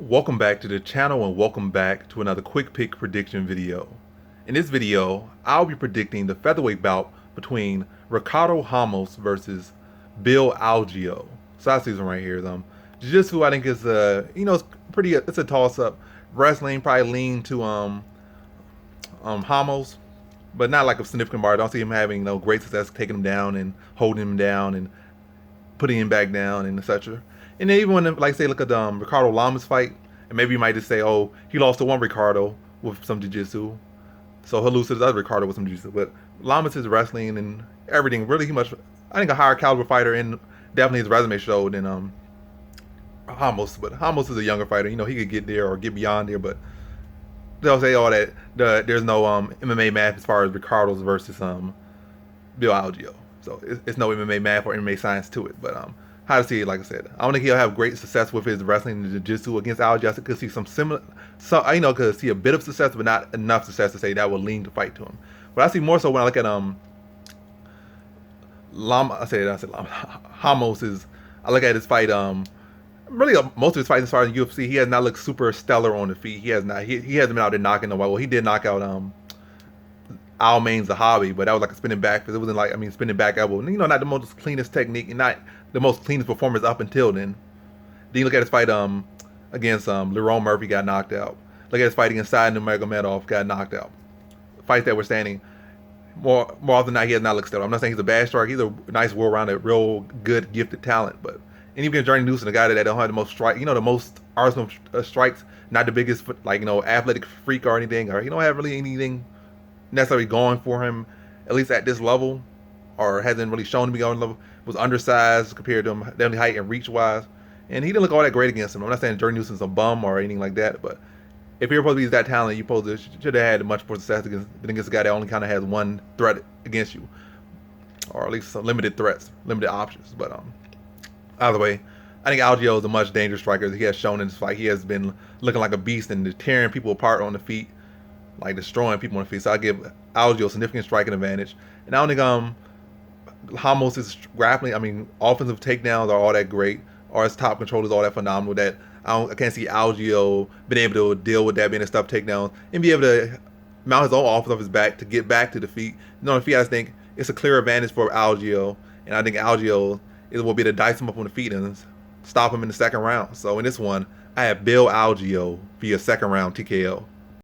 Welcome back to the channel and welcome back to another quick pick prediction video. In this video, I'll be predicting the featherweight bout between Ricardo Ramos versus Bill Algeo. So that's this one right here. Jiu-Jitsu I think is it's pretty, it's a toss up. Wrestling probably lean to Ramos, but not like a significant bar. I don't see him having great success taking him down and holding him down and putting him back down and etc. And then even when, like, say, look at the Ricardo Ramos fight, and maybe you might just say, oh, he lost to one Ricardo with some jiu-jitsu, so he'll lose to the other Ricardo with some jiu-jitsu. But Ramos is wrestling and everything really much, I think, a higher caliber fighter, and definitely his resume showed than Ramos. But Ramos is a younger fighter. He could get there or get beyond there, but they'll say all that there's no MMA math as far as Ricardo's versus Bill Algeo. So it's no MMA math or MMA science to it. But how to see it, like I said, I don't think he'll have great success with his wrestling and jiu-jitsu against Algeo. I could see some similar, could see a bit of success, but not enough success to say that will lean to fight to him. But I see more so when I look at Ramos is, I look at his fight, really most of his fights as far as UFC, he has not looked super stellar on the feet. He has not, he hasn't been out there knocking nobody. Well, he did knock out Al Main's the hobby, but that was like a spinning back, because it wasn't like, spinning back elbow. Not the most cleanest technique and not the most cleanest performance up until then. Then you look at his fight against Lerone Murphy, got knocked out. Look at his fight against Said Nurmagomedov, got knocked out. Fights that were standing, more often than not, he has not looked stellar. I'm not saying he's a bad striker. He's a nice, well-rounded, real good, gifted talent. But and even Journey Newson, a guy that don't have the most strike, the most arsenal of strikes, not the biggest, like, athletic freak or anything, or he don't have really anything necessarily going for him, at least at this level, or hasn't really shown to be on level. Was undersized compared to him, definitely height and reach wise, and he didn't look all that great against him. I'm not saying Jordan Newson's a bum or anything like that, but if you're supposed to be that talented, you should have had much more success against a guy that only kind of has one threat against you, or at least some limited threats, limited options. But either way, I think Algeo is a much dangerous striker. He has shown in this fight. He has been looking like a beast and tearing people apart on the feet, like destroying people on the feet. So I give Algeo a significant striking advantage. And I don't think Ramos is grappling, offensive takedowns are all that great, or his top control is all that phenomenal that I can't see Algeo being able to deal with that, being a stuff takedown, and be able to mount his own offense off his back to get back to the feet. On the feet, I think it's a clear advantage for Algeo, and I think Algeo will be able to dice him up on the feet and stop him in the second round. So in this one, I have Bill Algeo via second round TKO.